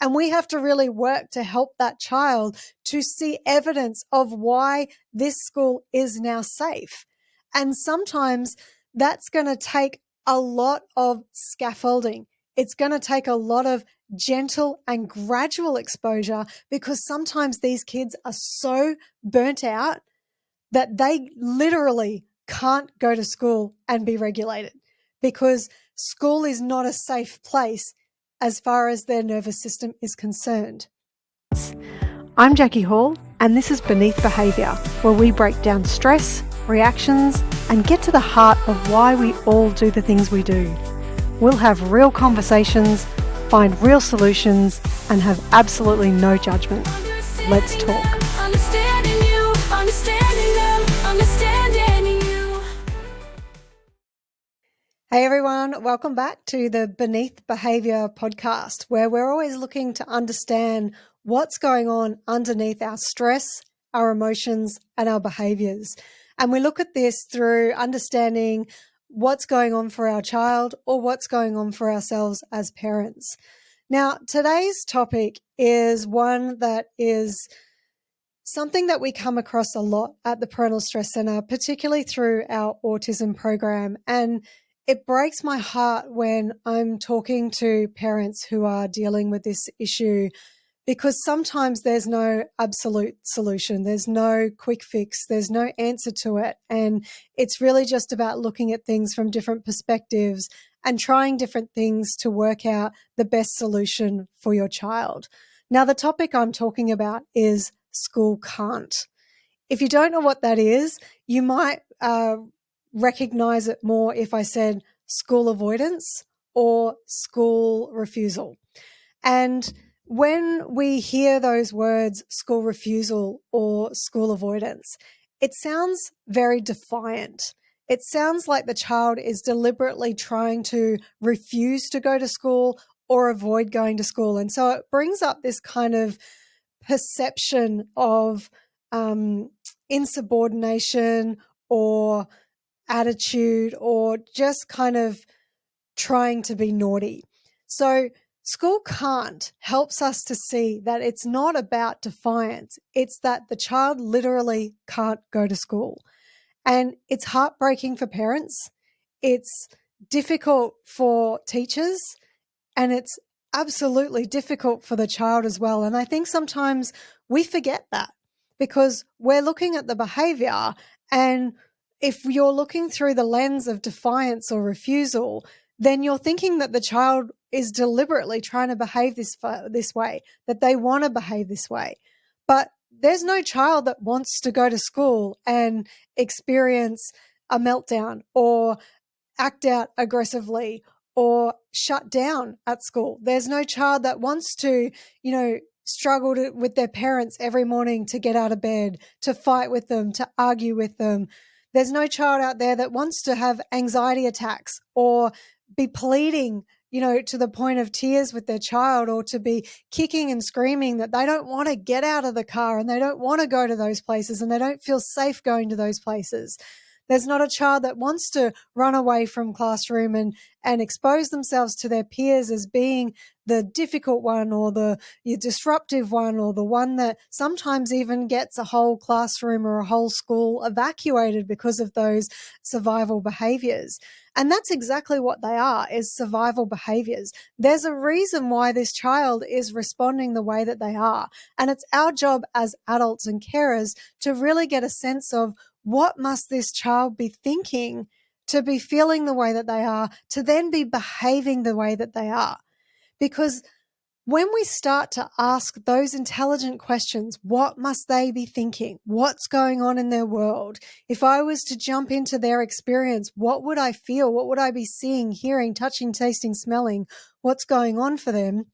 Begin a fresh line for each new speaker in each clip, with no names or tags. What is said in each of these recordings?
And we have to really work to help that child to see evidence of why this school is now safe. And sometimes that's going to take a lot of scaffolding. It's going to take a lot of gentle and gradual exposure, because sometimes these kids are so burnt out that they literally can't go to school and be regulated, because school is not a safe place as far as their nervous system is concerned. I'm Jackie Hall, and this is Beneath Behaviour, where we break down stress, reactions, and get to the heart of why we all do the things we do. We'll have real conversations, find real solutions, and have absolutely no judgment. Let's talk. Hey everyone, welcome back to the Beneath Behaviour podcast, where we're always looking to understand what's going on underneath our stress, our emotions, and our behaviours. And we look at this through understanding what's going on for our child or what's going on for ourselves as parents. Now, today's topic is one that is something that we come across a lot at the Parental Stress Centre, particularly through our autism program. And it breaks my heart when I'm talking to parents who are dealing with this issue, because sometimes there's no absolute solution. There's no quick fix. There's no answer to it. And it's really just about looking at things from different perspectives and trying different things to work out the best solution for your child. Now, the topic I'm talking about is school can't. If you don't know what that is, you might recognize it more if I said school avoidance or school refusal. And when we hear those words, school refusal or school avoidance, it sounds very defiant. It sounds like the child is deliberately trying to refuse to go to school or avoid going to school. And so it brings up this kind of perception of insubordination or attitude, or just kind of trying to be naughty. So school can't helps us to see that it's not about defiance. It's that the child literally can't go to school. And it's heartbreaking for parents. It's difficult for teachers, and it's absolutely difficult for the child as well. And I think sometimes we forget that, because we're looking at the behavior, and if you're looking through the lens of defiance or refusal, then you're thinking that the child is deliberately trying to behave this way, that they want to behave this way. But there's no child that wants to go to school and experience a meltdown or act out aggressively or shut down at school. There's no child that wants to, struggle with their parents every morning to get out of bed, to fight with them, to argue with them. There's no child out there that wants to have anxiety attacks or be pleading, to the point of tears with their child, or to be kicking and screaming that they don't want to get out of the car and they don't want to go to those places and they don't feel safe going to those places. There's not a child that wants to run away from classroom and expose themselves to their peers as being the difficult one or the disruptive one, or the one that sometimes even gets a whole classroom or a whole school evacuated because of those survival behaviors. And that's exactly what they are, is survival behaviors. There's a reason why this child is responding the way that they are. And it's our job as adults and carers to really get a sense of, what must this child be thinking to be feeling the way that they are, to then be behaving the way that they are? Because when we start to ask those intelligent questions, what must they be thinking? What's going on in their world? If I was to jump into their experience, what would I feel? What would I be seeing, hearing, touching, tasting, smelling? What's going on for them?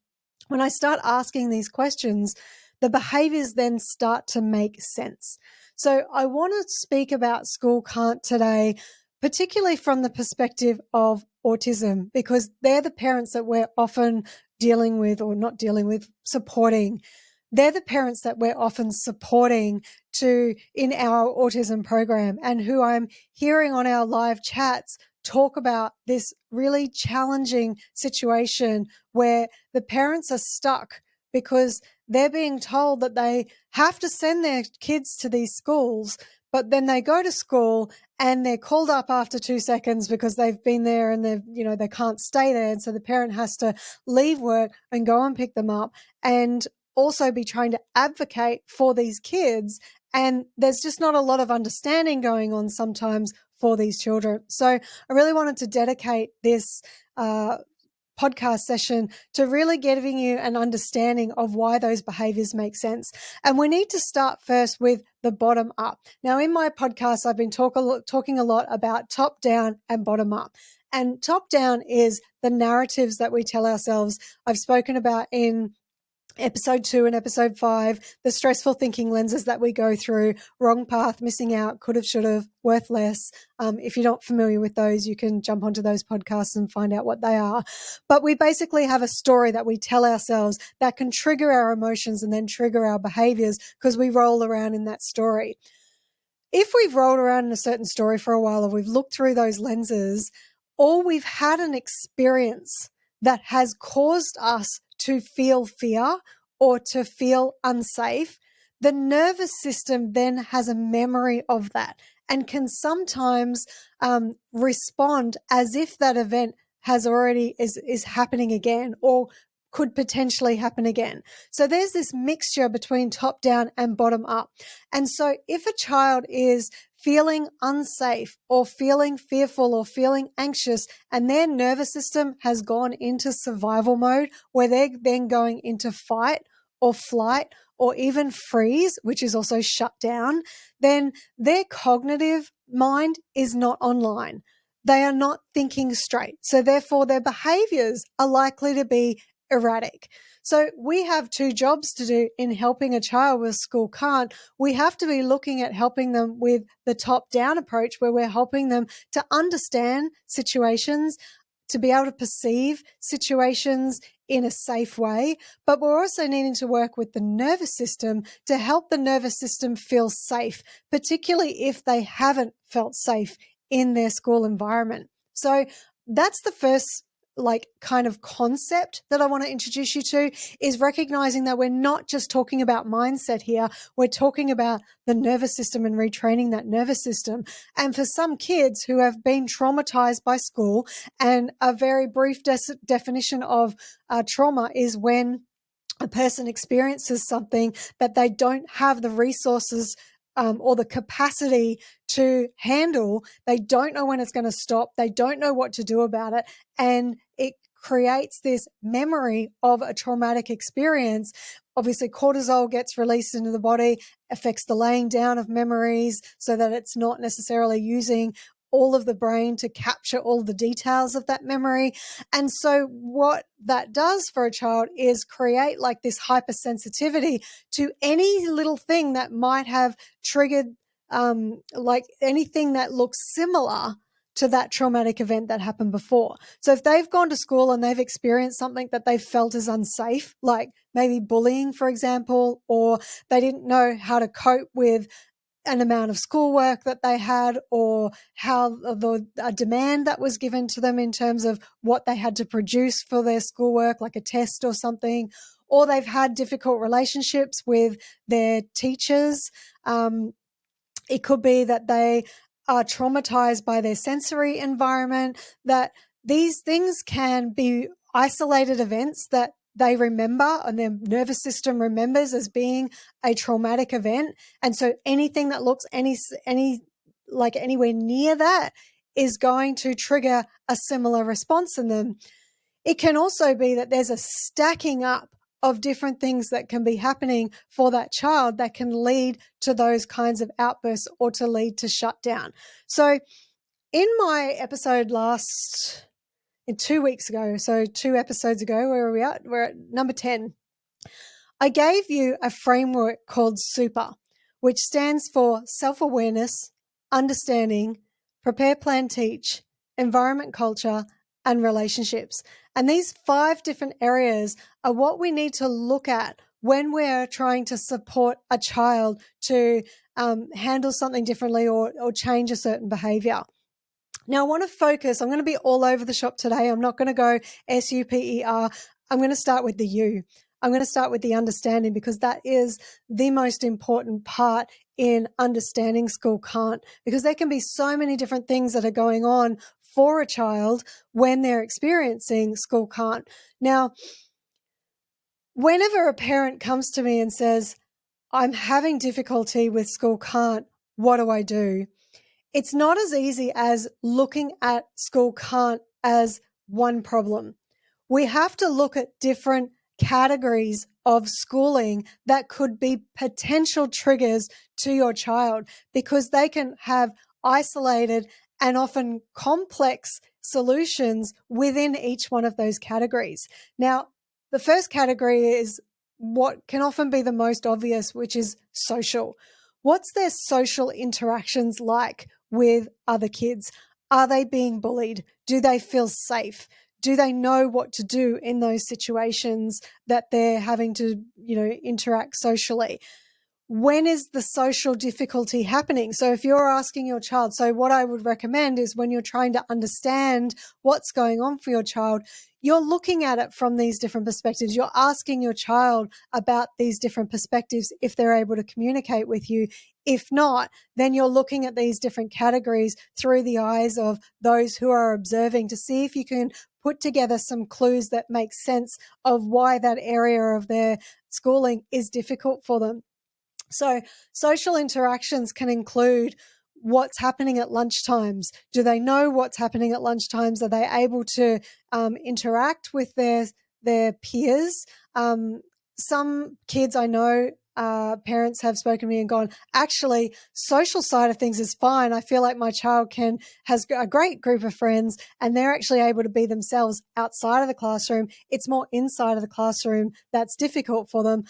When I start asking these questions, the behaviors then start to make sense. So I want to speak about school can't today, particularly from the perspective of autism, because they're the parents that we're often dealing with, or not dealing with, supporting. They're the parents that we're often supporting in our autism program, and who I'm hearing on our live chats talk about this really challenging situation where the parents are stuck because they're being told that they have to send their kids to these schools, but then they go to school and they're called up after 2 seconds because they've been there and they can't stay there. And so the parent has to leave work and go and pick them up and also be trying to advocate for these kids. And there's just not a lot of understanding going on sometimes for these children. So I really wanted to dedicate this podcast session to really giving you an understanding of why those behaviors make sense. And we need to start first with the bottom up. Now, in my podcast, I've been talking a lot about top down and bottom up. And top down is the narratives that we tell ourselves. I've spoken about in Episode 2 and Episode 5, the stressful thinking lenses that we go through: wrong path, missing out, could have, should have, worth less. If you're not familiar with those, you can jump onto those podcasts and find out what they are. But we basically have a story that we tell ourselves that can trigger our emotions and then trigger our behaviors because we roll around in that story. If we've rolled around in a certain story for a while or we've looked through those lenses, or we've had an experience that has caused us to feel fear or to feel unsafe, the nervous system then has a memory of that and can sometimes respond as if that event has already is happening again or could potentially happen again. So there's this mixture between top down and bottom up. And so if a child is feeling unsafe or feeling fearful or feeling anxious and their nervous system has gone into survival mode where they're then going into fight or flight or even freeze, which is also shut down, then their cognitive mind is not online. They are not thinking straight. So therefore their behaviors are likely to be erratic. So we have 2 jobs to do in helping a child with school can't. We have to be looking at helping them with the top-down approach where we're helping them to understand situations, to be able to perceive situations in a safe way, but we're also needing to work with the nervous system to help the nervous system feel safe, particularly if they haven't felt safe in their school environment. So that's the first kind of concept that I want to introduce you to, is recognizing that we're not just talking about mindset here. We're talking about the nervous system and retraining that nervous system. And for some kids who have been traumatized by school, and a very brief definition of trauma is when a person experiences something that they don't have the resources or the capacity to handle. They don't know when it's going to stop. They don't know what to do about it. And it creates this memory of a traumatic experience. Obviously, cortisol gets released into the body, affects the laying down of memories so that it's not necessarily using all of the brain to capture all the details of that memory. And so what that does for a child is create like this hypersensitivity to any little thing that might have triggered, like anything that looks similar to that traumatic event that happened before. So if they've gone to school and they've experienced something that they've felt is unsafe, like maybe bullying, for example, or they didn't know how to cope with an amount of schoolwork that they had, or how the demand that was given to them in terms of what they had to produce for their schoolwork, like a test or something, or they've had difficult relationships with their teachers. It could be that they are traumatized by their sensory environment, that these things can be isolated events that they remember and their nervous system remembers as being a traumatic event. And so anything that looks like anywhere near that is going to trigger a similar response in them. It can also be that there's a stacking up of different things that can be happening for that child that can lead to those kinds of outbursts or to lead to shutdown. So in my episode in 2 weeks ago, so 2 episodes ago, where are we at? We're at number 10. I gave you a framework called SUPER, which stands for self-awareness, understanding, prepare, plan, teach, environment, culture, and relationships. And these 5 different areas are what we need to look at when we're trying to support a child to handle something differently or change a certain behavior. Now, I want to focus. I'm going to be all over the shop today. I'm not going to go SUPER. I'm going to start with the U. I'm going to start with the understanding, because that is the most important part in understanding school can't, because there can be so many different things that are going on for a child when they're experiencing school can't. Now, whenever a parent comes to me and says, I'm having difficulty with school can't, what do I do? It's not as easy as looking at school can't as one problem. We have to look at different categories of schooling that could be potential triggers to your child, because they can have isolated and often complex solutions within each one of those categories. Now, the first category is what can often be the most obvious, which is social. What's their social interactions like with other kids? Are they being bullied? Do they feel safe? Do they know what to do in those situations that they're having to, interact socially? When is the social difficulty happening? So if you're asking your child, so what I would recommend is when you're trying to understand what's going on for your child, you're looking at it from these different perspectives. You're asking your child about these different perspectives if they're able to communicate with you. If not, then you're looking at these different categories through the eyes of those who are observing to see if you can put together some clues that make sense of why that area of their schooling is difficult for them. So social interactions can include what's happening at lunchtimes. Do they know what's happening at lunchtimes? Are they able to interact with their peers? Some kids I know, parents have spoken to me and gone, actually, social side of things is fine. I feel like my child has a great group of friends and they're actually able to be themselves outside of the classroom. It's more inside of the classroom that's difficult for them.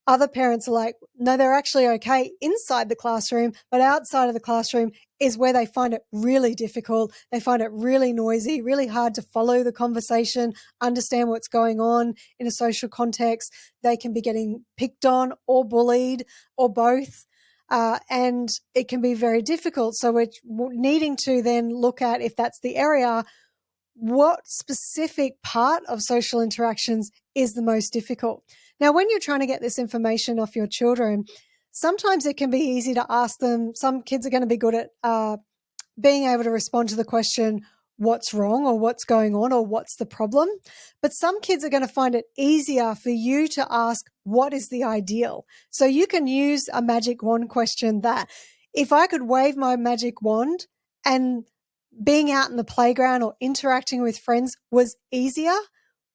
Other parents are like, no, they're actually okay inside the classroom, but outside of the classroom is where they find it really difficult. They find it really noisy, really hard to follow the conversation, understand what's going on in a social context. They can be getting picked on or bullied or both. And it can be very difficult. So we're needing to then look at, if that's the area, what specific part of social interactions is the most difficult. Now, when you're trying to get this information off your children, sometimes it can be easy to ask them. Some kids are going to be good at being able to respond to the question, what's wrong or what's going on or what's the problem? But some kids are going to find it easier for you to ask, what is the ideal? So you can use a magic wand question that, if I could wave my magic wand and being out in the playground or interacting with friends was easier,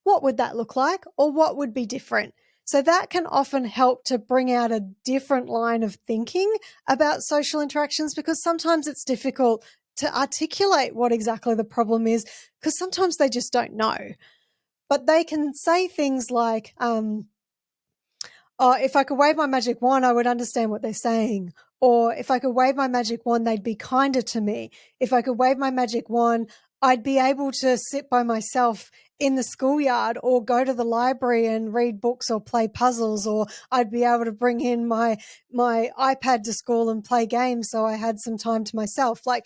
what would that look like, or what would be different? So that can often help to bring out a different line of thinking about social interactions, because sometimes it's difficult to articulate what exactly the problem is, because sometimes they just don't know. But they can say things like, if I could wave my magic wand, I would understand what they're saying. Or if I could wave my magic wand, they'd be kinder to me. If I could wave my magic wand, I'd be able to sit by myself in the schoolyard or go to the library and read books or play puzzles, or I'd be able to bring in my iPad to school and play games so I had some time to myself. Like,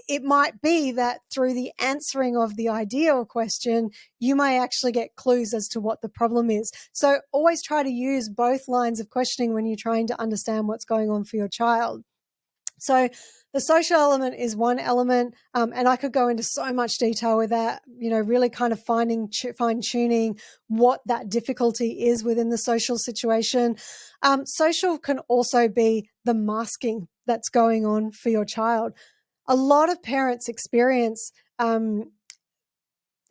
it might be that through the answering of the ideal question, you may actually get clues as to what the problem is. So always try to use both lines of questioning when you're trying to understand what's going on for your child. So the social element is one element, and I could go into so much detail with that, really kind of fine-tuning what that difficulty is within the social situation. Social can also be the masking that's going on for your child. A lot of parents experience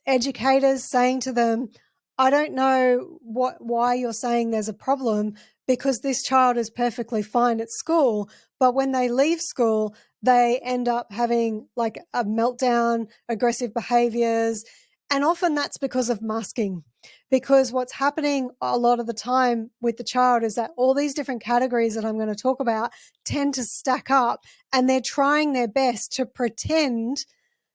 educators saying to them, I don't know why you're saying there's a problem, because this child is perfectly fine at school, but when they leave school, they end up having like a meltdown, aggressive behaviors, and often that's because of masking. Because what's happening a lot of the time with the child is that all these different categories that I'm going to talk about tend to stack up, and they're trying their best to pretend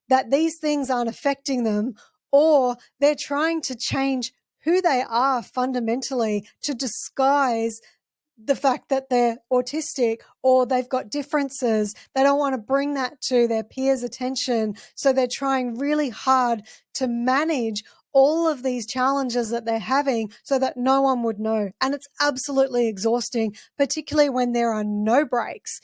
that these things aren't affecting them, or they're trying to change who they are fundamentally to disguise the fact that they're autistic or they've got differences. They don't want to bring that to their peers' attention. So they're trying really hard to manage all of these challenges that they're having so that no one would know. And it's absolutely exhausting, particularly when there are no breaks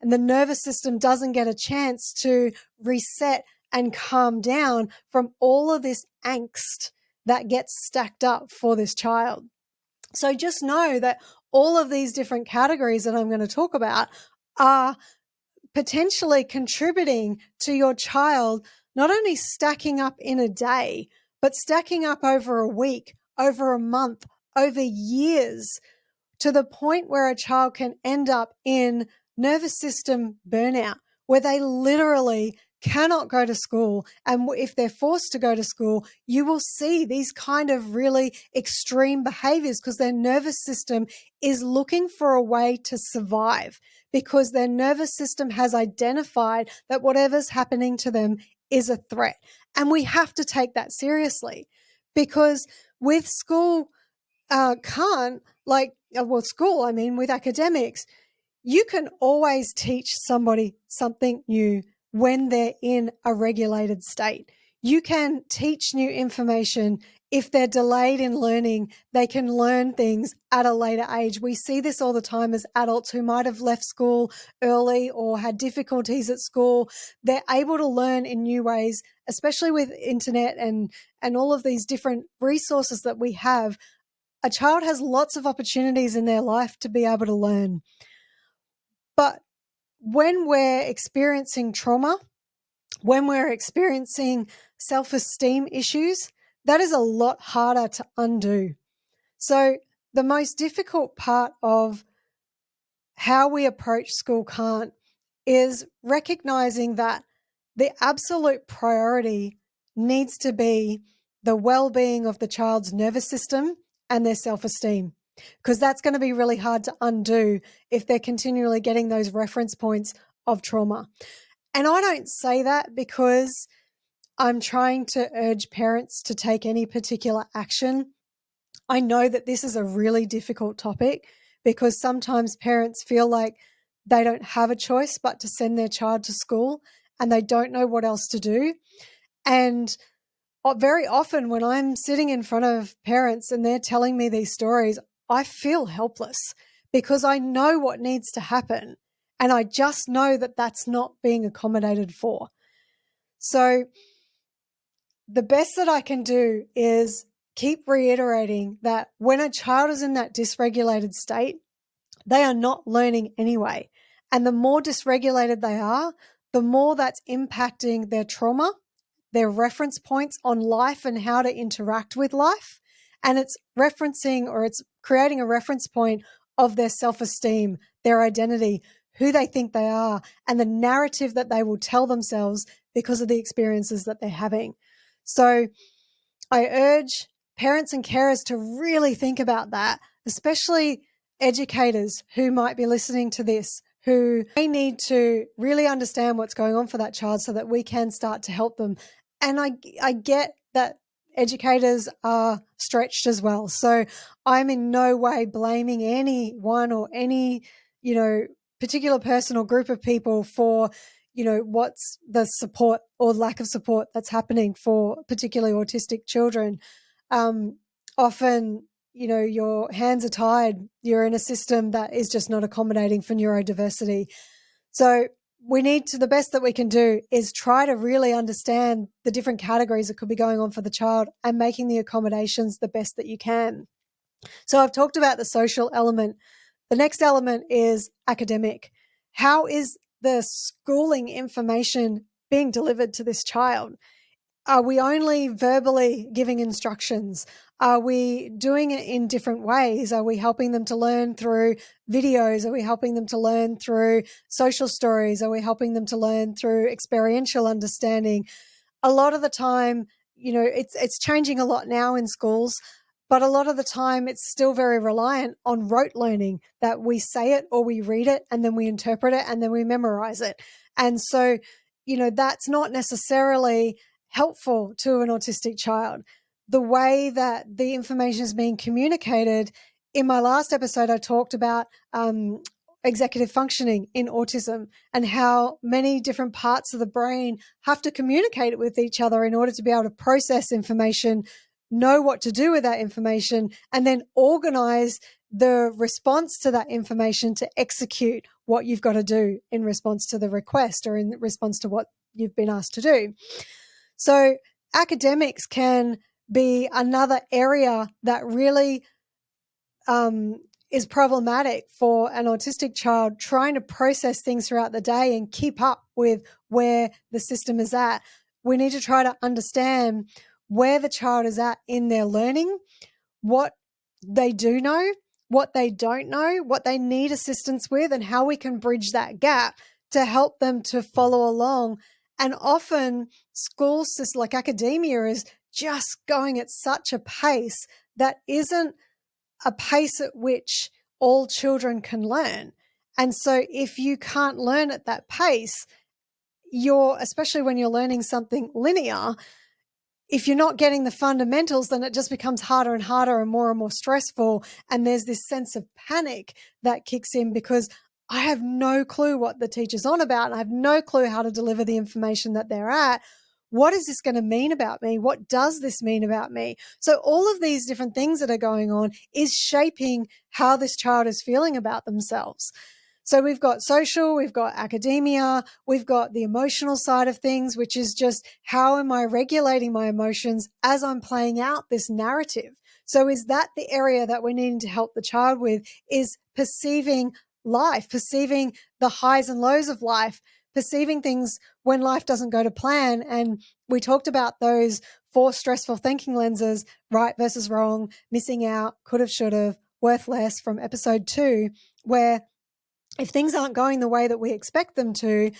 and the nervous system doesn't get a chance to reset and calm down from all of this angst that gets stacked up for this child. So just know that all of these different categories that I'm going to talk about are potentially contributing to your child not only stacking up in a day, but stacking up over a week, over a month, over years, to the point where a child can end up in nervous system burnout, where they literally cannot go to school. And if they're forced to go to school, you will see these kind of really extreme behaviors because their nervous system is looking for a way to survive, because their nervous system has identified that whatever's happening to them is a threat. And we have to take that seriously, because with school with academics, you can always teach somebody something new when they're in a regulated state. You can teach new information. If they're delayed in learning, they can learn things at a later age. We see this all the time as adults who might have left school early or had difficulties at school. They're able to learn in new ways, especially with internet and all of these different resources that we have. A child has lots of opportunities in their life to be able to learn. But when we're experiencing trauma, when we're experiencing self-esteem issues, that is a lot harder to undo. So the most difficult part of how we approach school can't is recognizing that the absolute priority needs to be the well-being of the child's nervous system and their self-esteem, because that's going to be really hard to undo if they're continually getting those reference points of trauma. And I don't say that because I'm trying to urge parents to take any particular action. I know that this is a really difficult topic because sometimes parents feel like they don't have a choice but to send their child to school and they don't know what else to do. And very often when I'm sitting in front of parents and they're telling me these stories, I feel helpless because I know what needs to happen and I just know that that's not being accommodated for. So the best that I can do is keep reiterating that when a child is in that dysregulated state, they are not learning anyway. And the more dysregulated they are, the more that's impacting their trauma, their reference points on life and how to interact with life. And it's referencing, or it's creating a reference point of their self-esteem, their identity, who they think they are, and the narrative that they will tell themselves because of the experiences that they're having. So I urge parents and carers to really think about that, especially educators who might be listening to this, who may need to really understand what's going on for that child so that we can start to help them. And I get that educators are stretched as well. So I'm in no way blaming anyone or any, particular person or group of people for, what's the support or lack of support that's happening for particularly autistic children. Often, your hands are tied. You're in a system that is just not accommodating for neurodiversity. So the best that we can do is try to really understand the different categories that could be going on for the child and making the accommodations the best that you can. So I've talked about the social element. The next element is academic. How is the schooling information being delivered to this child? Are we only verbally giving instructions? Are we doing it in different ways? Are we helping them to learn through videos? Are we helping them to learn through social stories? Are we helping them to learn through experiential understanding? A lot of the time, it's changing a lot now in schools, but a lot of the time it's still very reliant on rote learning, that we say it or we read it and then we interpret it and then we memorize it. And so, that's not necessarily helpful to an autistic child. The way that the information is being communicated, in my last episode, I talked about executive functioning in autism and how many different parts of the brain have to communicate with each other in order to be able to process information know what to do with that information, and then organize the response to that information to execute what you've got to do in response to the request or in response to what you've been asked to do. So academics can be another area that really is problematic for an autistic child trying to process things throughout the day and keep up with where the system is at. We need to try to understand where the child is at in their learning, what they do know, what they don't know, what they need assistance with, and how we can bridge that gap to help them to follow along. And often school systems like academia is just going at such a pace that isn't a pace at which all children can learn. And so if you can't learn at that pace, especially when you're learning something linear, if you're not getting the fundamentals, then it just becomes harder and harder and more stressful. And there's this sense of panic that kicks in because I have no clue what the teacher's on about. And I have no clue how to deliver the information that they're at. What is this going to mean about me? What does this mean about me? So all of these different things that are going on is shaping how this child is feeling about themselves. So we've got social, we've got academia, we've got the emotional side of things, which is just how am I regulating my emotions as I'm playing out this narrative? So is that the area that we're needing to help the child with, is perceiving life, perceiving the highs and lows of life, perceiving things when life doesn't go to plan. And we talked about those 4 stressful thinking lenses, right versus wrong, missing out, could have, should have, worth less, from episode 2, where if things aren't going the way that we expect them to,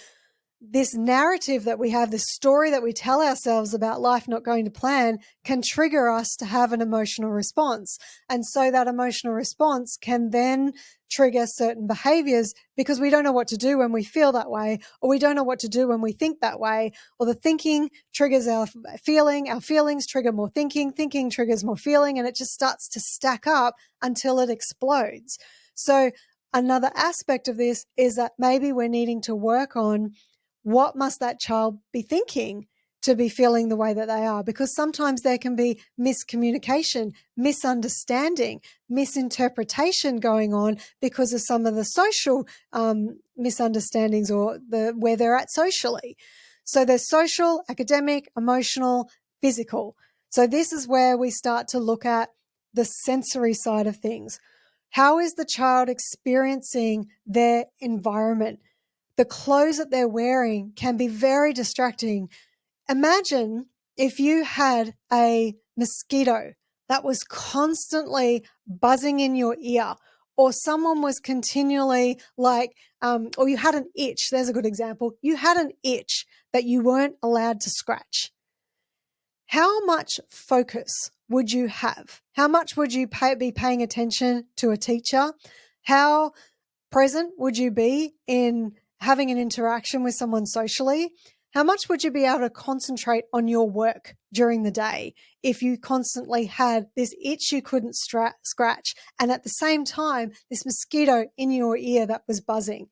this narrative that we have, this story that we tell ourselves about life not going to plan, can trigger us to have an emotional response. And so that emotional response can then trigger certain behaviors because we don't know what to do when we feel that way, or we don't know what to do when we think that way, or the thinking triggers our feelings trigger more thinking triggers more feeling, and it just starts to stack up until it explodes. So another aspect of this is that maybe we're needing to work on what must that child be thinking to be feeling the way that they are, because sometimes there can be miscommunication, misunderstanding, misinterpretation going on because of some of the social misunderstandings or where they're at socially. So there's social, academic, emotional, physical. So this is where we start to look at the sensory side of things. How is the child experiencing their environment? The clothes that they're wearing can be very distracting. Imagine if you had a mosquito that was constantly buzzing in your ear, or someone was continually or you had an itch. There's a good example. You had an itch that you weren't allowed to scratch. How much focus would you have? How much would you be paying attention to a teacher? How present would you be in having an interaction with someone socially? How much would you be able to concentrate on your work during the day if you constantly had this itch you couldn't scratch, and at the same time, this mosquito in your ear that was buzzing?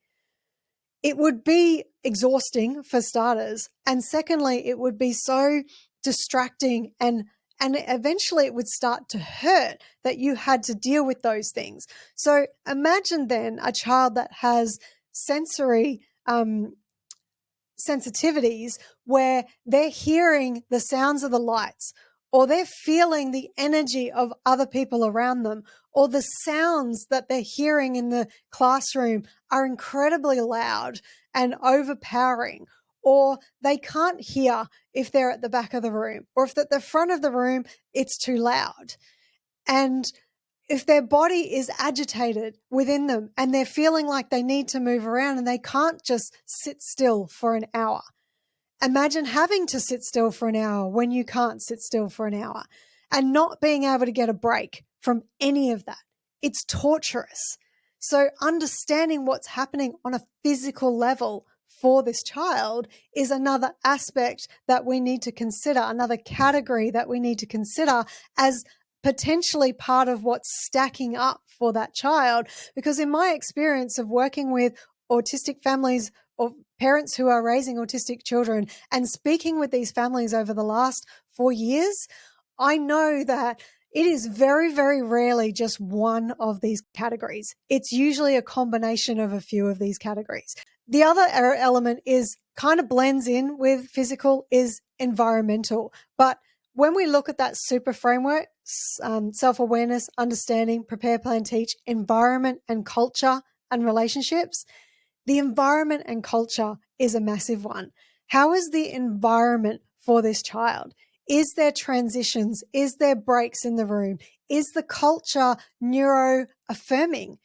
It would be exhausting for starters. And secondly, it would be so distracting, and eventually it would start to hurt that you had to deal with those things. So imagine then a child that has sensory sensitivities where they're hearing the sounds of the lights, or they're feeling the energy of other people around them, or the sounds that they're hearing in the classroom are incredibly loud and overpowering, or they can't hear if they're at the back of the room, or if at the front of the room it's too loud. And if their body is agitated within them and they're feeling like they need to move around and they can't just sit still for an hour. Imagine having to sit still for an hour when you can't sit still for an hour and not being able to get a break from any of that. It's torturous. So understanding what's happening on a physical level for this child is another aspect that we need to consider, another category that we need to consider as potentially part of what's stacking up for that child. Because in my experience of working with autistic families or parents who are raising autistic children and speaking with these families over the last 4 years, I know that it is very, very rarely just one of these categories. It's usually a combination of a few of these categories. The other element is kind of blends in with physical is environmental. But when we look at that super framework, self-awareness, understanding, prepare, plan, teach, environment and culture and relationships, the environment and culture is a massive one. How is the environment for this child? Is there transitions? Is there breaks in the room? Is the culture neuro-affirming?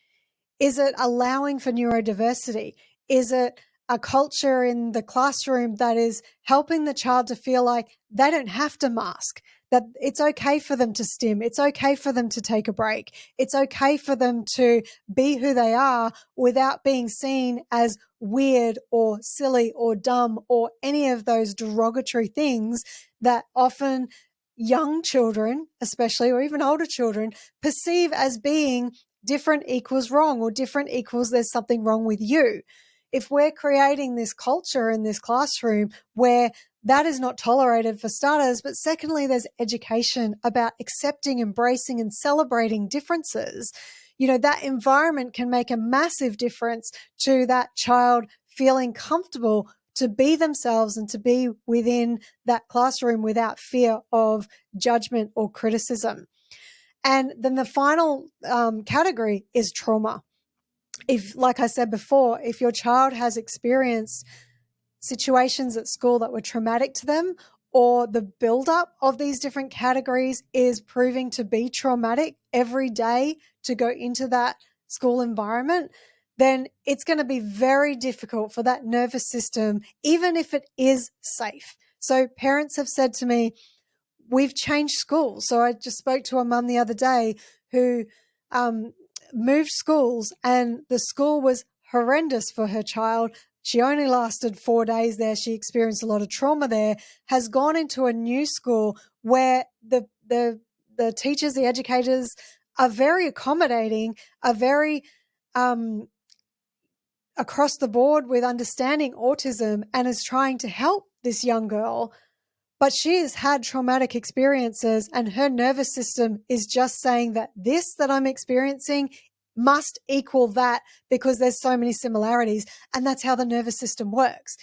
Is it allowing for neurodiversity? Is it a culture in the classroom that is helping the child to feel like they don't have to mask, that it's okay for them to stim, it's okay for them to take a break, it's okay for them to be who they are without being seen as weird or silly or dumb or any of those derogatory things that often young children, especially, or even older children, perceive as being different equals wrong, or different equals there's something wrong with you. If we're creating this culture in this classroom where that is not tolerated, for starters, but secondly, there's education about accepting, embracing, and celebrating differences, that environment can make a massive difference to that child feeling comfortable to be themselves and to be within that classroom without fear of judgment or criticism. And then the final category is trauma. If, like I said before, if your child has experienced situations at school that were traumatic to them, or the buildup of these different categories is proving to be traumatic every day to go into that school environment, then it's going to be very difficult for that nervous system, even if it is safe. So parents have said to me, we've changed schools. So I just spoke to a mum the other day who moved schools, and the school was horrendous for her child. She only lasted 4 days there. She experienced a lot of trauma there, has gone into a new school where the teachers, the educators are very accommodating, are very across the board with understanding autism, and is trying to help this young girl. But she has had traumatic experiences, and her nervous system is just saying that this that I'm experiencing must equal that because there's so many similarities. And that's how the nervous system works.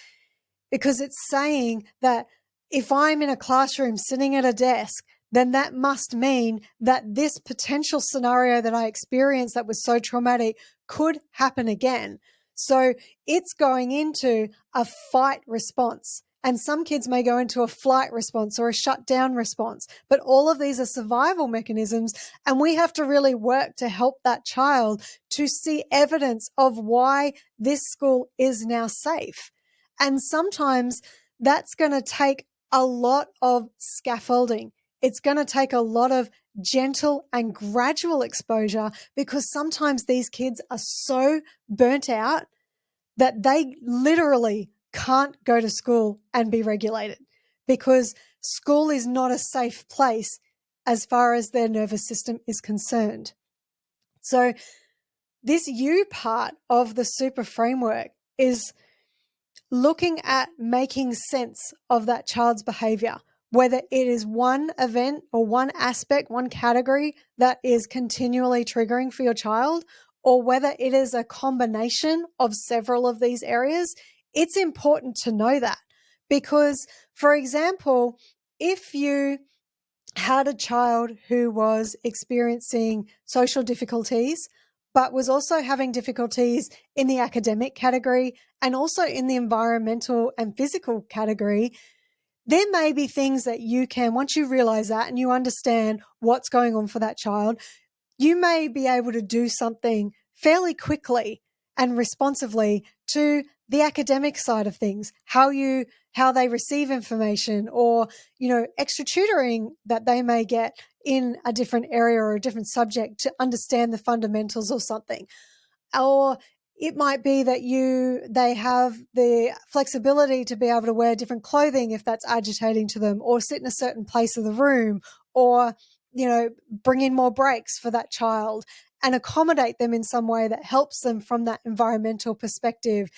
Because it's saying that if I'm in a classroom sitting at a desk, then that must mean that this potential scenario that I experienced that was so traumatic could happen again. So it's going into a fight response. And some kids may go into a flight response or a shutdown response, but all of these are survival mechanisms. And we have to really work to help that child to see evidence of why this school is now safe. And sometimes that's going to take a lot of scaffolding. It's going to take a lot of gentle and gradual exposure, because sometimes these kids are so burnt out that they literally can't go to school and be regulated, because school is not a safe place as far as their nervous system is concerned. So this U part of the super framework is looking at making sense of that child's behavior, whether it is one event or one aspect, one category that is continually triggering for your child, or whether it is a combination of several of these areas. It's important to know that, because, for example, if you had a child who was experiencing social difficulties, but was also having difficulties in the academic category and also in the environmental and physical category, there may be things that you can, once you realize that and you understand what's going on for that child, you may be able to do something fairly quickly and responsively to the academic side of things, how they receive information, or, extra tutoring that they may get in a different area or a different subject to understand the fundamentals or something. Or it might be that they have the flexibility to be able to wear different clothing if that's agitating to them, or sit in a certain place of the room, or, bring in more breaks for that child and accommodate them in some way that helps them from that environmental perspective.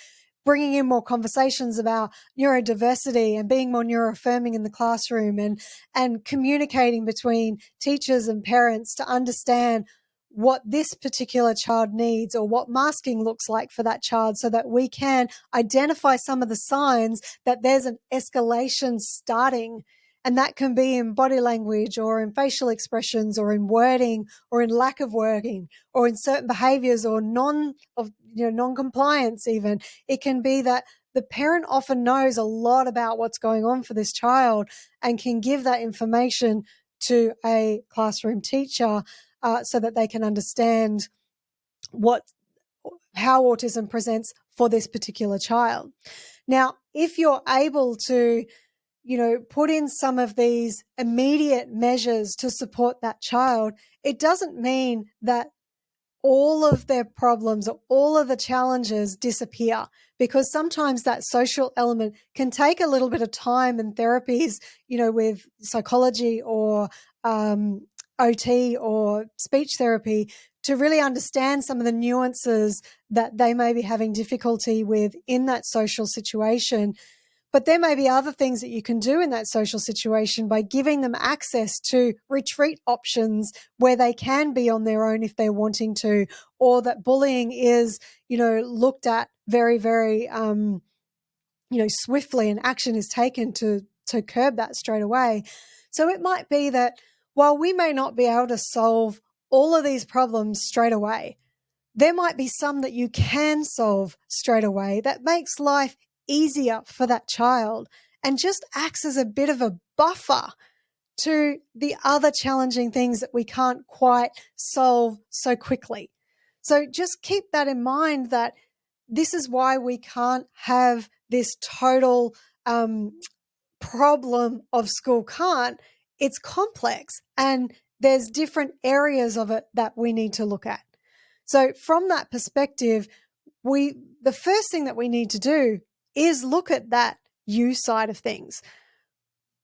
bringing in more conversations about neurodiversity and being more neuroaffirming in the classroom, and communicating between teachers and parents to understand what this particular child needs or what masking looks like for that child, so that we can identify some of the signs that there's an escalation starting. And that can be in body language or in facial expressions or in wording or in lack of wording or in certain behaviors or non-compliance even. It can be that the parent often knows a lot about what's going on for this child and can give that information to a classroom teacher so that they can understand how autism presents for this particular child. Now, if you're able to put in some of these immediate measures to support that child, it doesn't mean that all of their problems or all of the challenges disappear, because sometimes that social element can take a little bit of time and therapies, with psychology or OT or speech therapy, to really understand some of the nuances that they may be having difficulty with in that social situation. But there may be other things that you can do in that social situation by giving them access to retreat options where they can be on their own if they're wanting to, or that bullying is, looked at very, very, swiftly, and action is taken to curb that straight away. So it might be that while we may not be able to solve all of these problems straight away, there might be some that you can solve straight away that makes life easier for that child and just acts as a bit of a buffer to the other challenging things that we can't quite solve so quickly. So just keep that in mind, that this is why we can't have this total problem of school can't. It's complex, and there's different areas of it that we need to look at. So from that perspective, the first thing that we need to do is look at that you side of things.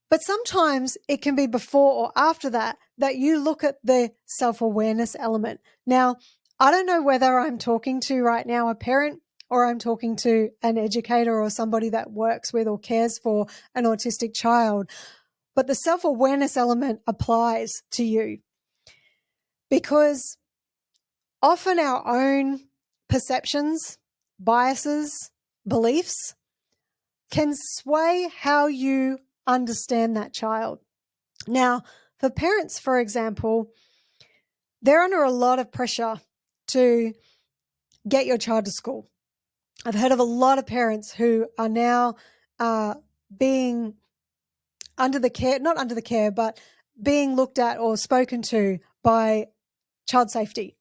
But sometimes it can be before or after that you look at the self-awareness element. Now, I don't know whether I'm talking to right now a parent or I'm talking to an educator or somebody that works with or cares for an autistic child, but the self-awareness element applies to you, because often our own perceptions, biases, beliefs can sway how you understand that child. Now, for parents, for example, they're under a lot of pressure to get your child to school. I've heard of a lot of parents who are now being not under the care, but being looked at or spoken to by child safety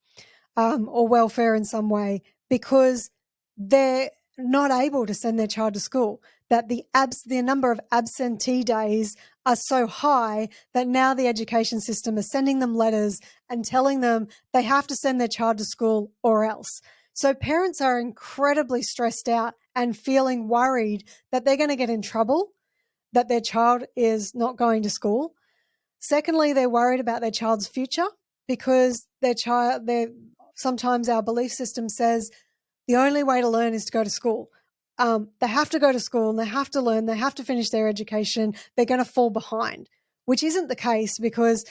or welfare in some way, because they're not able to send their child to school, that the number of absentee days are so high that now the education system is sending them letters and telling them they have to send their child to school or else. So parents are incredibly stressed out and feeling worried that they're going to get in trouble, that their child is not going to school. Secondly, they're worried about their child's future, because sometimes our belief system says the only way to learn is to go to school. They have to go to school and they have to learn, they have to finish their education. They're going to fall behind, which isn't the case, because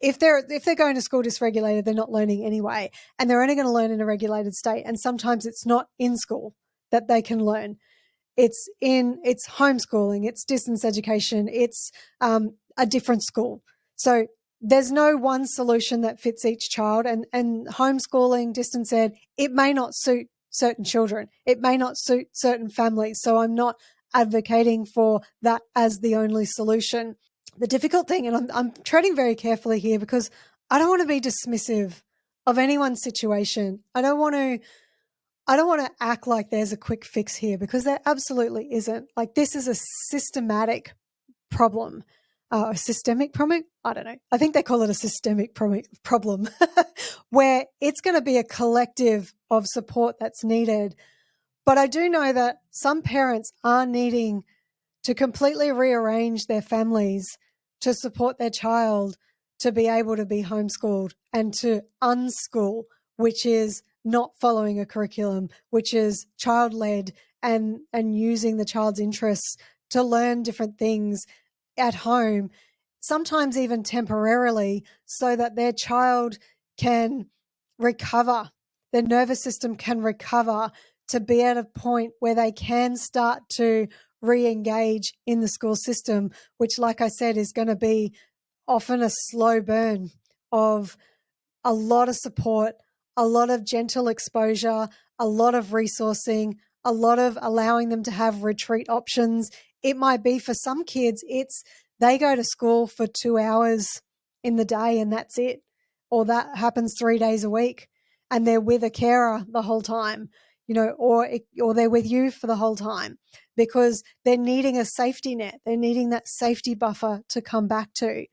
if they're going to school dysregulated, they're not learning anyway, and they're only going to learn in a regulated state. And sometimes it's not in school that they can learn. It's homeschooling, it's distance education, it's a different school. So there's no one solution that fits each child, and homeschooling, distance ed, it may not suit certain children. It may not suit certain families. So I'm not advocating for that as the only solution. The difficult thing, and I'm treading very carefully here, because I don't want to be dismissive of anyone's situation. I don't want to act like there's a quick fix here, because there absolutely isn't. Like, this is a systematic problem. A systemic problem? I don't know. I think they call it a systemic problem where it's going to be a collective of support that's needed. But I do know that some parents are needing to completely rearrange their families to support their child to be able to be homeschooled and to unschool, which is not following a curriculum, which is child-led and using the child's interests to learn different things at home, sometimes even temporarily, so that their child can recover, their nervous system can recover to be at a point where they can start to re-engage in the school system, which, like I said, is going to be often a slow burn of a lot of support, a lot of gentle exposure, a lot of resourcing, a lot of allowing them to have retreat options. It might be for some kids, they go to school for 2 hours in the day and that's it. Or that happens 3 days a week and they're with a carer the whole time, or they're with you for the whole time because they're needing a safety net. They're needing that safety buffer to come back to.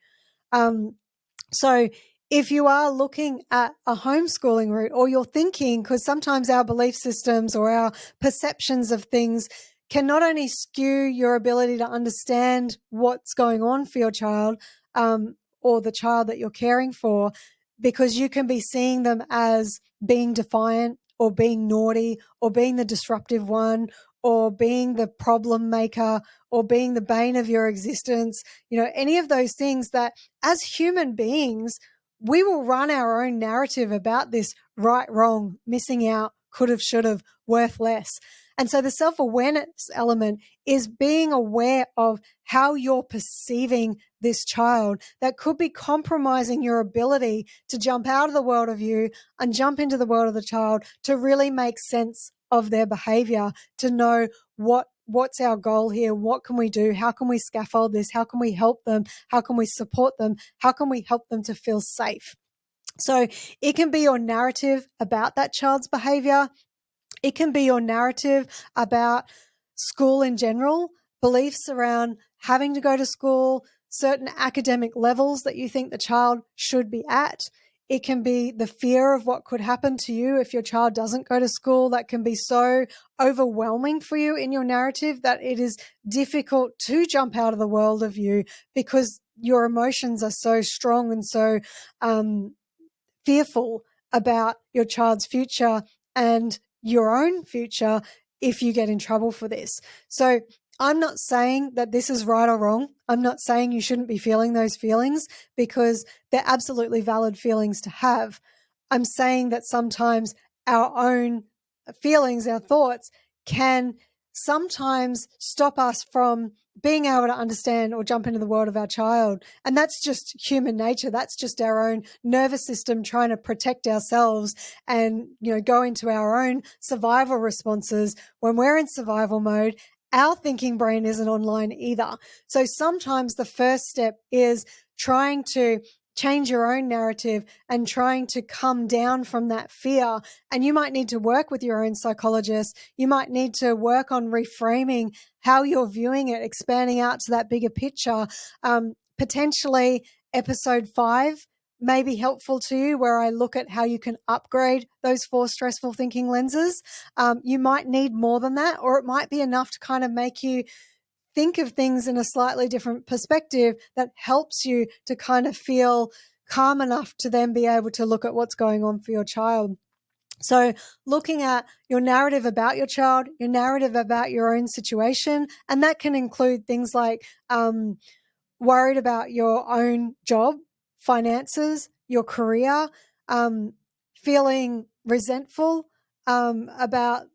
So if you are looking at a homeschooling route, or you're thinking, because sometimes our belief systems or our perceptions of things can not only skew your ability to understand what's going on for your child or the child that you're caring for, because you can be seeing them as being defiant or being naughty or being the disruptive one or being the problem maker or being the bane of your existence, any of those things that as human beings, we will run our own narrative about this right, wrong, missing out, could have, should have, worth less. And so the self-awareness element is being aware of how you're perceiving this child that could be compromising your ability to jump out of the world of you and jump into the world of the child to really make sense of their behavior, to know what's our goal here, what can we do, how can we scaffold this, how can we help them, how can we support them, how can we help them to feel safe. So it can be your narrative about that child's behavior. It can be your narrative about school in general, beliefs around having to go to school, certain academic levels that you think the child should be at. It can be the fear of what could happen to you if your child doesn't go to school. That can be so overwhelming for you in your narrative that it is difficult to jump out of the world of you because your emotions are so strong and so fearful about your child's future and your own future if you get in trouble for this. So I'm not saying that this is right or wrong. I'm not saying you shouldn't be feeling those feelings because they're absolutely valid feelings to have. I'm saying that sometimes our own feelings, our thoughts can sometimes stop us from being able to understand or jump into the world of our child. And that's just human nature. That's just our own nervous system trying to protect ourselves and, go into our own survival responses. When we're in survival mode, our thinking brain isn't online either. So sometimes the first step is trying to change your own narrative and trying to come down from that fear. And you might need to work with your own psychologist. You might need to work on reframing how you're viewing it, expanding out to that bigger picture. Potentially episode 5 may be helpful to you, where I look at how you can upgrade those 4 stressful thinking lenses. You might need more than that, or it might be enough to kind of make you think of things in a slightly different perspective that helps you to kind of feel calm enough to then be able to look at what's going on for your child. So looking at your narrative about your child, your narrative about your own situation, and that can include things like worried about your own job, finances, your career, feeling resentful about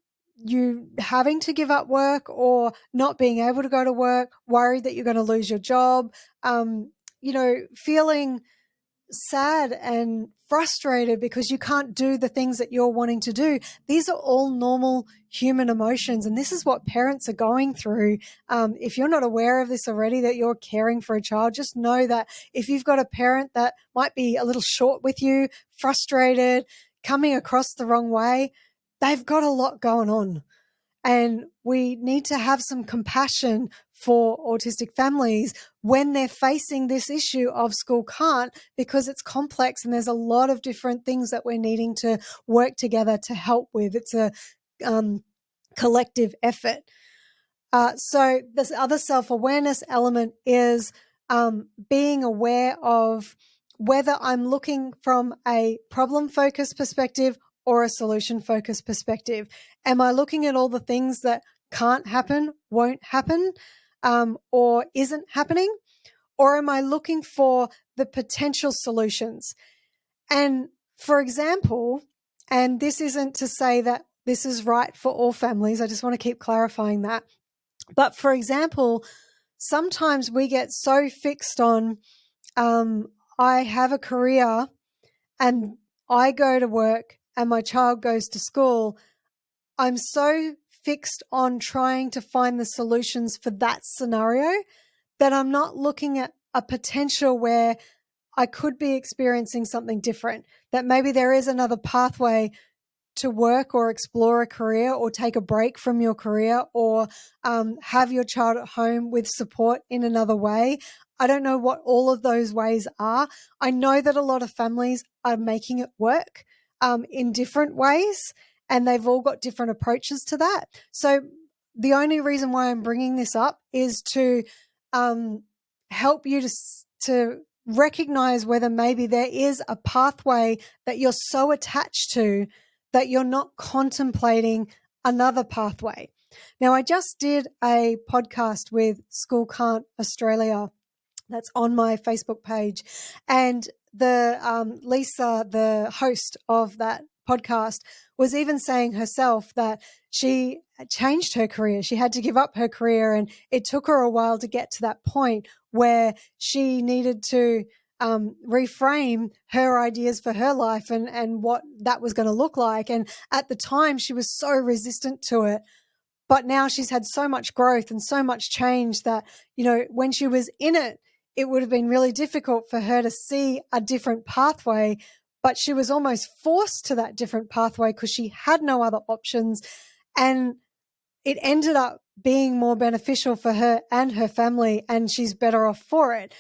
you having to give up work or not being able to go to work, worried that you're going to lose your job, feeling sad and frustrated because you can't do the things that you're wanting to do. These are all normal human emotions, and this is what parents are going through. If you're not aware of this already, that you're caring for a child, just know that if you've got a parent that might be a little short with you, frustrated, coming across the wrong way, they've got a lot going on. And we need to have some compassion for autistic families when they're facing this issue of school can't, because it's complex and there's a lot of different things that we're needing to work together to help with. It's a collective effort. So this other self-awareness element is being aware of whether I'm looking from a problem-focused perspective or a solution-focused perspective. Am I looking at all the things that can't happen, won't happen, or isn't happening? Or am I looking for the potential solutions? And for example, and this isn't to say that this is right for all families, I just want to keep clarifying that. But for example, sometimes we get so fixed on, I have a career and I go to work and my child goes to school. I'm so fixed on trying to find the solutions for that scenario that I'm not looking at a potential where I could be experiencing something different, that maybe there is another pathway to work or explore a career or take a break from your career or have your child at home with support in another way. I don't know what all of those ways are. I know that a lot of families are making it work in different ways, and they've all got different approaches to that. So the only reason why I'm bringing this up is to help you to recognize whether maybe there is a pathway that you're so attached to that you're not contemplating another pathway. Now, I just did a podcast with School Can't Australia that's on my Facebook page, and the Lisa, the host of that podcast, was even saying herself that she changed her career. She had to give up her career, and it took her a while to get to that point where she needed to reframe her ideas for her life and what that was going to look like. And at the time, she was so resistant to it. But now she's had so much growth and so much change that, you know, when she was in it, it would have been really difficult for her to see a different pathway. But she was almost forced to that different pathway because she had no other options. And it ended up being more beneficial for her and her family, and she's better off for it.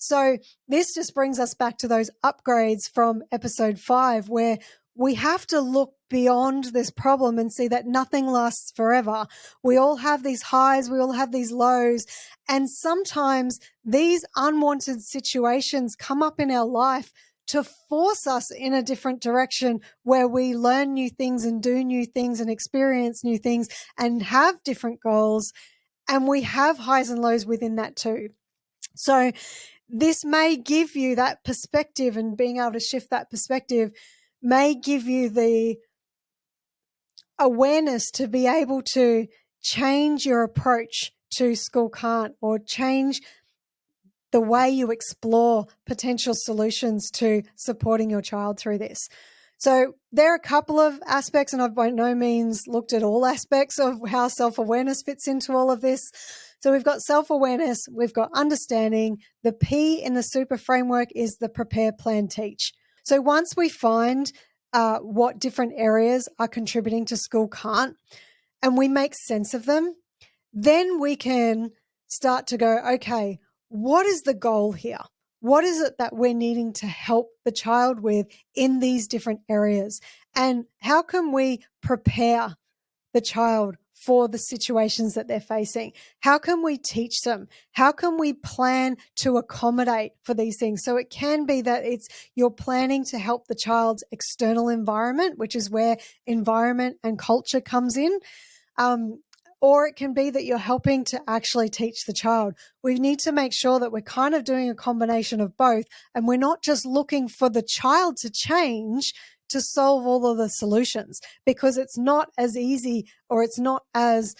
So this just brings us back to those upgrades from episode 5, where we have to look beyond this problem and see that nothing lasts forever. We all have these highs, we all have these lows, and sometimes these unwanted situations come up in our life to force us in a different direction where we learn new things and do new things and experience new things and have different goals. And we have highs and lows within that too. So this may give you that perspective, and being able to shift that perspective may give you the awareness to be able to change your approach to School Can't, or change the way you explore potential solutions to supporting your child through this. So there are a couple of aspects, and I've by no means looked at all aspects of how self-awareness fits into all of this. So we've got self-awareness, we've got understanding. The P in the super framework is the prepare, plan, teach. So once we find what different areas are contributing to School Can't, and we make sense of them, then we can start to go, okay, what is the goal here? What is it that we're needing to help the child with in these different areas? And how can we prepare the child for the situations that they're facing? How can we teach them? How can we plan to accommodate for these things? So it can be that you're planning to help the child's external environment, which is where environment and culture comes in. Or it can be that you're helping to actually teach the child. We need to make sure that we're kind of doing a combination of both, and we're not just looking for the child to change to solve all of the solutions, because it's not as easy, or it's not as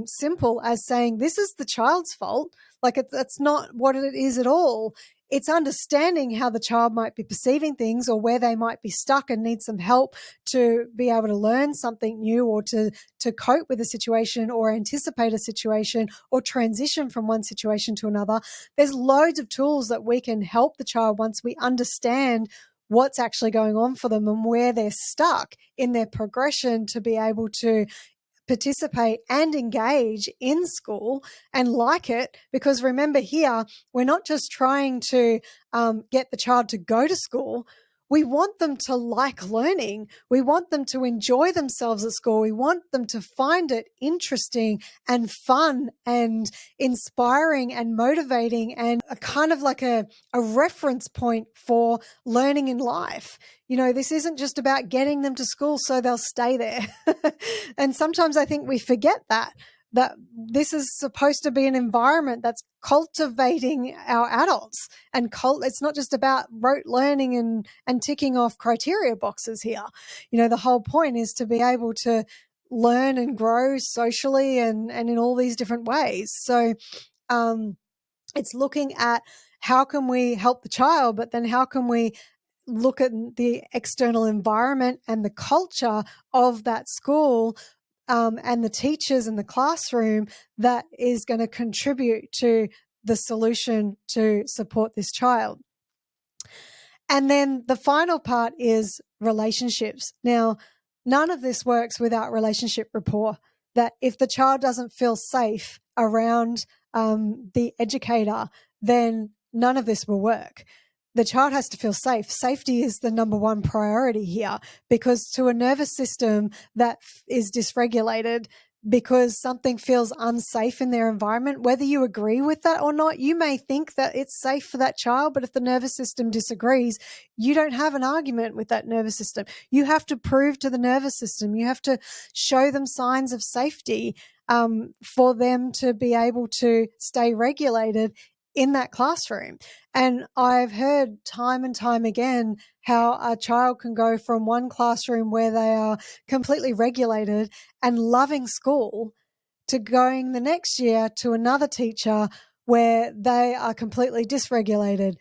simple as saying this is the child's fault. Like it's not what it is at all. It's understanding how the child might be perceiving things, or where they might be stuck and need some help to be able to learn something new, or to cope with a situation, or anticipate a situation, or transition from one situation to another. There's loads of tools that we can help the child once we understand what's actually going on for them and where they're stuck in their progression, to be able to participate and engage in school and like it. Because remember, here, we're not just trying to get the child to go to school. We want them to like learning. We want them to enjoy themselves at school. We want them to find it interesting and fun and inspiring and motivating, and a kind of like a reference point for learning in life. You know, this isn't just about getting them to school so they'll stay there. And sometimes I think we forget that. that this is supposed to be an environment that's cultivating our adults, and it's not just about rote learning and ticking off criteria boxes here. The whole point is to be able to learn and grow socially and in all these different ways. So it's looking at how can we help the child, but then how can we look at the external environment and the culture of that school, and the teachers in the classroom that is going to contribute to the solution to support this child. And then the final part is relationships. Now, none of this works without relationship rapport. That if the child doesn't feel safe around the educator, then none of this will work. The child has to feel safe. Safety is the number one priority here, because to a nervous system that is dysregulated because something feels unsafe in their environment, whether you agree with that or not, you may think that it's safe for that child, but if the nervous system disagrees, you don't have an argument with that nervous system. You have to prove to the nervous system, you have to show them signs of safety for them to be able to stay regulated in that classroom. And I've heard time and time again how a child can go from one classroom where they are completely regulated and loving school to going the next year to another teacher where they are completely dysregulated.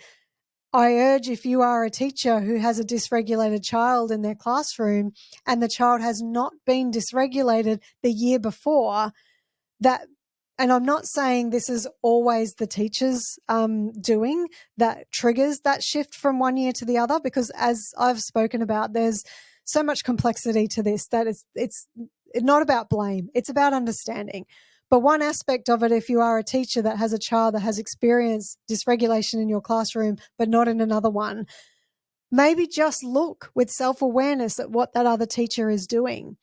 I urge, if you are a teacher who has a dysregulated child in their classroom and the child has not been dysregulated the year before, that, and I'm not saying this is always the teacher's doing that triggers that shift from one year to the other, because as I've spoken about, there's so much complexity to this that it's not about blame. It's about understanding. But one aspect of it, if you are a teacher that has a child that has experienced dysregulation in your classroom but not in another one, maybe just look with self-awareness at what that other teacher is doing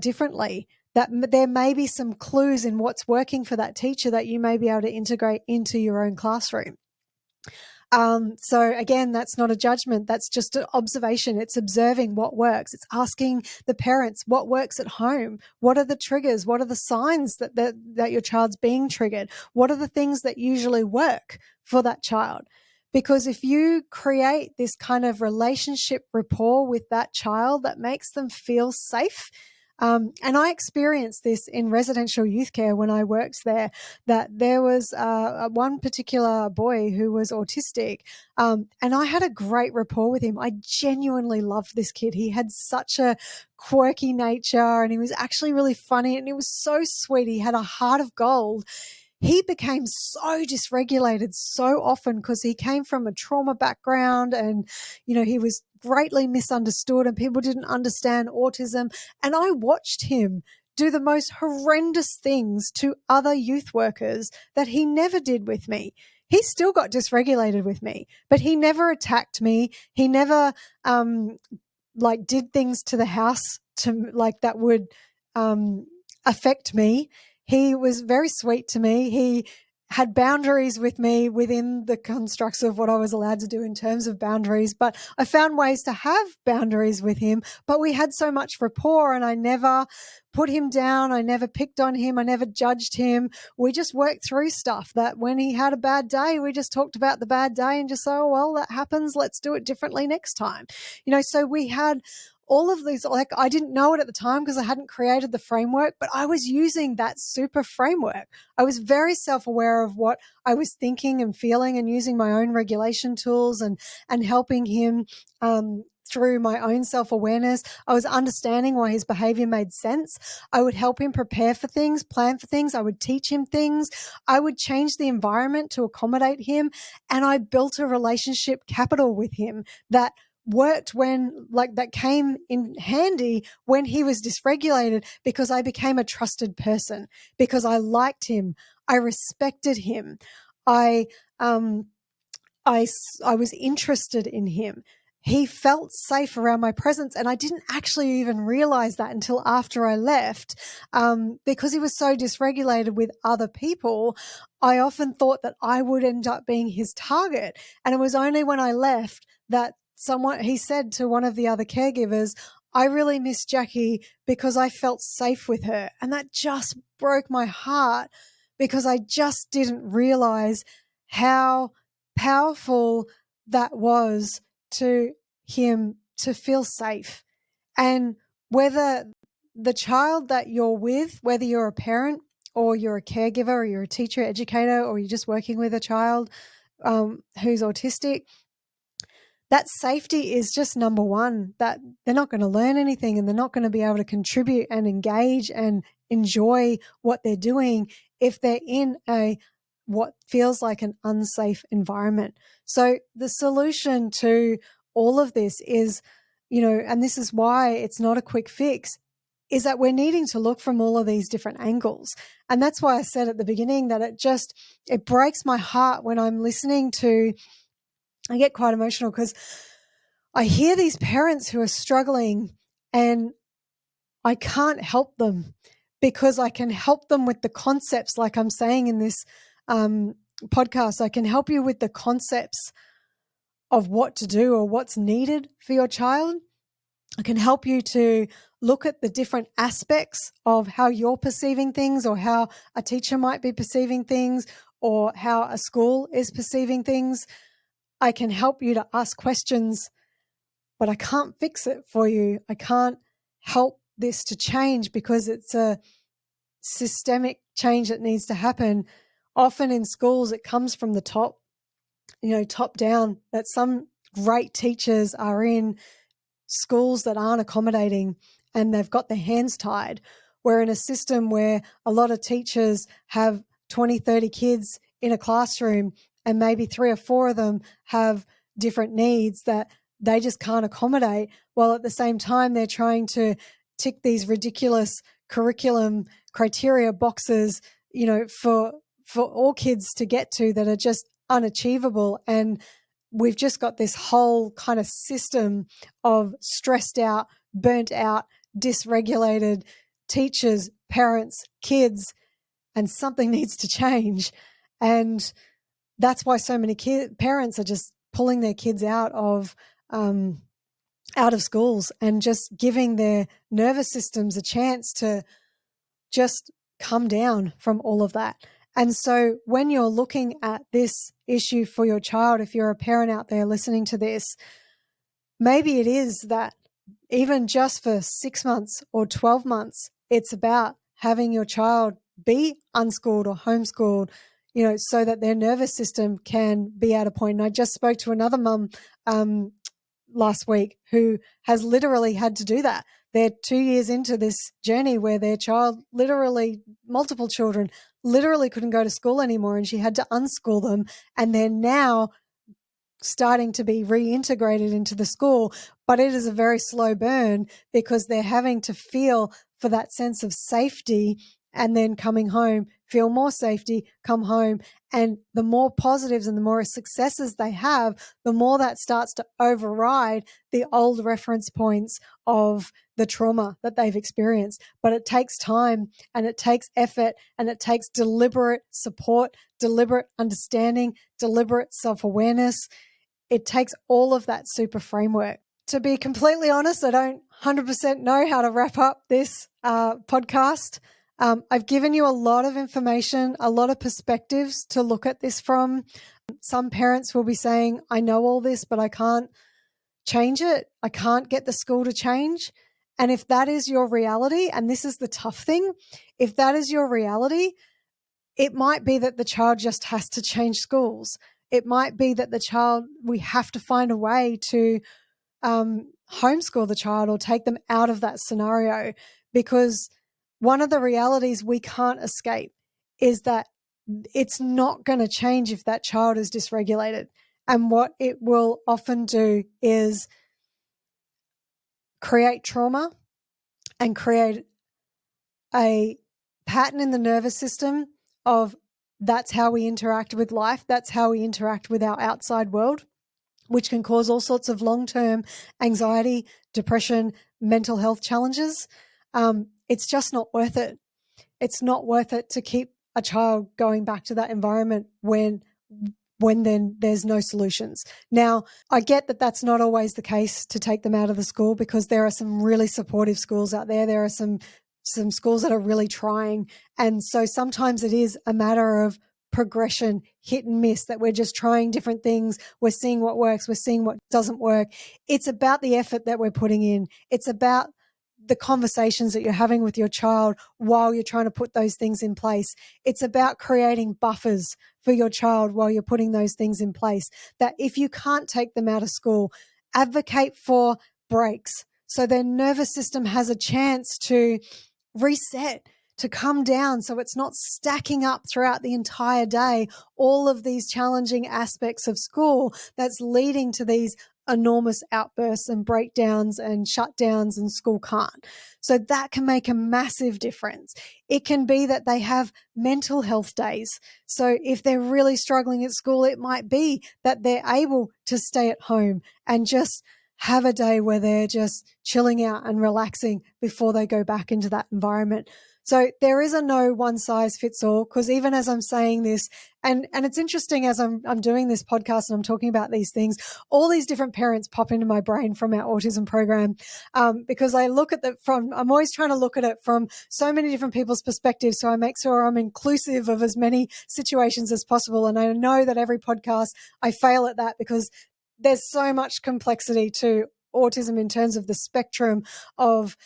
differently. That there may be some clues in what's working for that teacher that you may be able to integrate into your own classroom. So again, that's not a judgment. That's just an observation. It's observing what works. It's asking the parents what works at home. What are the triggers? What are the signs that your child's being triggered? What are the things that usually work for that child? Because if you create this kind of relationship rapport with that child that makes them feel safe, and I experienced this in residential youth care when I worked there, that there was one particular boy who was autistic, and I had a great rapport with him. I genuinely loved this kid. He had such a quirky nature and he was actually really funny and he was so sweet. He had a heart of gold. He became so dysregulated so often because he came from a trauma background and, he was greatly misunderstood and people didn't understand autism. And I watched him do the most horrendous things to other youth workers that he never did with me. He still got dysregulated with me, but he never attacked me. He never did things to the house that would affect me. He was very sweet to me. He had boundaries with me within the constructs of what I was allowed to do in terms of boundaries, but I found ways to have boundaries with him. But we had so much rapport and I never put him down. I never picked on him. I never judged him. We just worked through stuff that when he had a bad day, we just talked about the bad day and just, oh, well, that happens. Let's do it differently next time. So we had all of these, I didn't know it at the time because I hadn't created the framework, but I was using that super framework. I was very self-aware of what I was thinking and feeling and using my own regulation tools and helping him through my own self-awareness. I was understanding why his behavior made sense. I would help him prepare for things, plan for things. I would teach him things. I would change the environment to accommodate him. And I built a relationship capital with him that worked that came in handy when he was dysregulated, because I became a trusted person, because I liked him. I respected him. I was interested in him. He felt safe around my presence, and I didn't actually even realize that until after I left, because he was so dysregulated with other people. I often thought that I would end up being his target, and it was only when I left that he said to one of the other caregivers, I really miss Jackie because I felt safe with her. And that just broke my heart because I just didn't realize how powerful that was to him to feel safe. And whether the child that you're with, whether you're a parent or you're a caregiver or you're a teacher, educator, or you're just working with a child who's autistic, that safety is just number one, that they're not going to learn anything and they're not going to be able to contribute and engage and enjoy what they're doing if they're in what feels like an unsafe environment. So the solution to all of this is, and this is why it's not a quick fix, is that we're needing to look from all of these different angles. And that's why I said at the beginning that it breaks my heart when I'm listening to, I get quite emotional because I hear these parents who are struggling and I can't help them because I can help them with the concepts, like I'm saying in this podcast. I can help you with the concepts of what to do or what's needed for your child. I can help you to look at the different aspects of how you're perceiving things or how a teacher might be perceiving things or how a school is perceiving things. I can help you to ask questions, but I can't fix it for you. I can't help this to change because it's a systemic change that needs to happen. Often in schools, it comes from the top, top down, that some great teachers are in schools that aren't accommodating and they've got their hands tied. We're in a system where a lot of teachers have 20, 30 kids in a classroom and maybe 3 or 4 of them have different needs that they just can't accommodate, while at the same time they're trying to tick these ridiculous curriculum criteria boxes, for all kids to get to that are just unachievable. And we've just got this whole kind of system of stressed out, burnt out, dysregulated teachers, parents, kids, and something needs to change. And that's why so many parents are just pulling their kids out of schools and just giving their nervous systems a chance to just come down from all of that. And so when you're looking at this issue for your child, if you're a parent out there listening to this, maybe it is that even just for 6 months or 12 months, it's about having your child be unschooled or homeschooled, so that their nervous system can be at a point. And I just spoke to another mum last week who has literally had to do that. They're 2 years into this journey where their child, literally multiple children, literally couldn't go to school anymore, and she had to unschool them. And they're now starting to be reintegrated into the school, but it is a very slow burn because they're having to feel for that sense of safety and then coming home, feel more safety, come home. And the more positives and the more successes they have, the more that starts to override the old reference points of the trauma that they've experienced. But it takes time and it takes effort and it takes deliberate support, deliberate understanding, deliberate self-awareness. It takes all of that super framework. To be completely honest, I don't 100% know how to wrap up this podcast. I've given you a lot of information, a lot of perspectives to look at this from. Some parents will be saying, I know all this, but I can't change it. I can't get the school to change. And if that is your reality, and this is the tough thing, if that is your reality, it might be that the child just has to change schools. It might be that we have to find a way to homeschool the child or take them out of that scenario, because one of the realities we can't escape is that it's not going to change if that child is dysregulated. And what it will often do is create trauma and create a pattern in the nervous system of that's how we interact with life. That's how we interact with our outside world, which can cause all sorts of long-term anxiety, depression, mental health challenges. It's just not worth it. It's not worth it to keep a child going back to that environment when when then there's no solutions. Now, I get that that's not always the case to take them out of the school, because there are some really supportive schools out there. There are some schools that are really trying. And so sometimes it is a matter of progression, hit and miss, that we're just trying different things. We're seeing what works. We're seeing what doesn't work. It's about the effort that we're putting in. It's about the conversations that you're having with your child while you're trying to put those things in place. It's about creating buffers for your child while you're putting those things in place. That if you can't take them out of school, advocate for breaks so their nervous system has a chance to reset, to come down, so it's not stacking up throughout the entire day, all of these challenging aspects of school that's leading to these enormous outbursts and breakdowns and shutdowns, and school can't. So that can make a massive difference. It can be that they have mental health days. So if they're really struggling at school, it might be that they're able to stay at home and just have a day where they're just chilling out and relaxing before they go back into that environment. So there is a no one size fits all, because even as I'm saying this, and it's interesting as I'm doing this podcast and I'm talking about these things, all these different parents pop into my brain from our autism program, because I look at I'm always trying to look at it from so many different people's perspectives. So I make sure I'm inclusive of as many situations as possible. And I know that every podcast I fail at that, because there's so much complexity to autism in terms of the spectrum of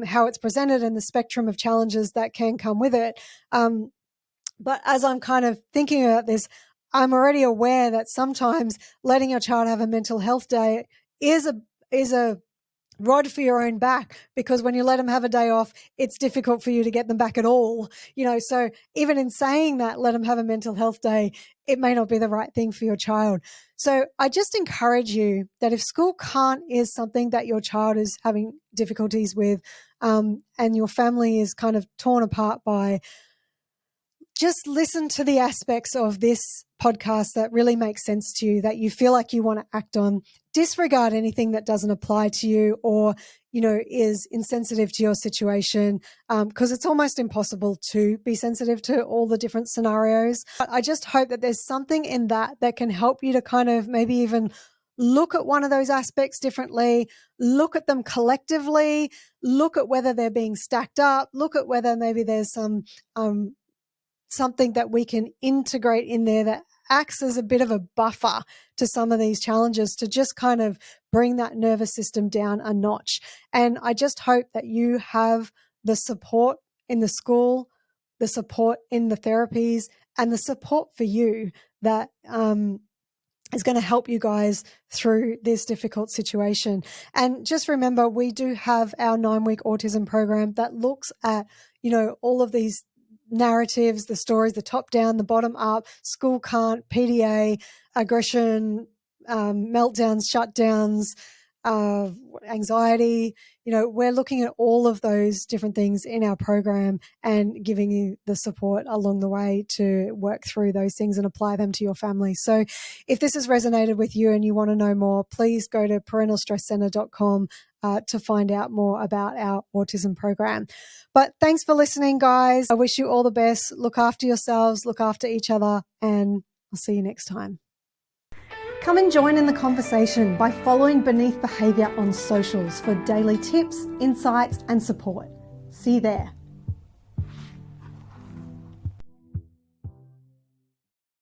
how it's presented and the spectrum of challenges that can come with it. But as I'm kind of thinking about this, I'm already aware that sometimes letting your child have a mental health day is a rod for your own back, because when you let them have a day off, it's difficult for you to get them back at all. So even in saying that, let them have a mental health day, it may not be the right thing for your child. So I just encourage you that if school can't is something that your child is having difficulties with, and your family is kind of torn apart by, just listen to the aspects of this podcast that really make sense to you, that you feel like you want to act on. Disregard anything that doesn't apply to you or, is insensitive to your situation, because it's almost impossible to be sensitive to all the different scenarios. But I just hope that there's something in that can help you to kind of maybe even look at one of those aspects differently, look at them collectively, look at whether they're being stacked up, look at whether maybe there's some something that we can integrate in there that acts as a bit of a buffer to some of these challenges, to just kind of bring that nervous system down a notch. And I just hope that you have the support in the school, the support in the therapies, and the support for you that is going to help you guys through this difficult situation. And just remember, we do have our 9-week autism program that looks at, all of these narratives, the stories, the top down, the bottom up, school can't, PDA, aggression, meltdowns, shutdowns, anxiety. We're looking at all of those different things in our program and giving you the support along the way to work through those things and apply them to your family. So if this has resonated with you and you want to know more, please go to parentalstresscenter.com to find out more about our autism program. But thanks for listening, guys. I wish you all the best. Look after yourselves, look after each other, and I'll see you next time. Come and join in the conversation by following Beneath Behaviour on socials for daily tips, insights, and support. See you there.